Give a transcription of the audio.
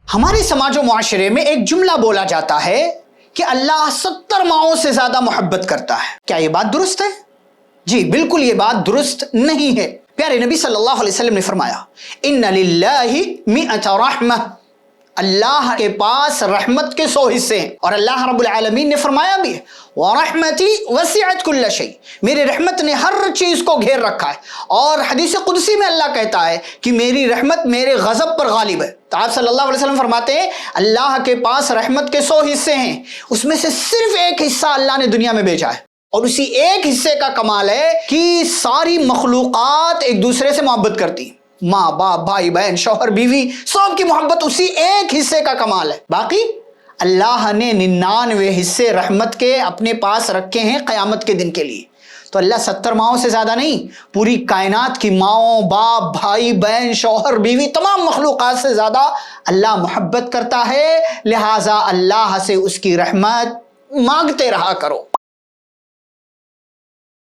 ہمارے سماج و معاشرے میں ایک جملہ بولا جاتا ہے کہ اللہ 70 ماؤں سے زیادہ محبت کرتا ہے. کیا یہ بات درست ہے؟ جی بالکل یہ بات درست نہیں ہے. پیارے نبی صلی اللہ علیہ وسلم نے فرمایا ان للہ مئۃ رحمہ، اللہ کے پاس رحمت کے 100 حصے ہیں. اور اللہ رب العالمین نے فرمایا بھی وَرَحْمَتِي وَسِعَتْ كُلَّ شَيْءٍ، میری رحمت نے ہر چیز کو گھیر رکھا ہے. اور حدیث قدسی میں اللہ کہتا ہے کہ میری رحمت میرے غضب پر غالب ہے. تو آپ صلی اللہ علیہ وسلم فرماتے ہیں اللہ کے پاس رحمت کے 100 حصے ہیں، اس میں سے صرف ایک حصہ اللہ نے دنیا میں بھیجا ہے. اور اسی ایک حصے کا کمال ہے کہ ساری مخلوقات ایک دوسرے سے محبت کرتی، ماں باپ بھائی بہن شوہر بیوی سب کی محبت اسی ایک حصے کا کمال ہے. باقی اللہ نے 99 حصے رحمت کے اپنے پاس رکھے ہیں قیامت کے دن کے لیے. تو اللہ 70 ماؤں سے زیادہ نہیں، پوری کائنات کی ماؤں باپ بھائی بہن شوہر بیوی تمام مخلوقات سے زیادہ اللہ محبت کرتا ہے. لہٰذا اللہ سے اس کی رحمت مانگتے رہا کرو.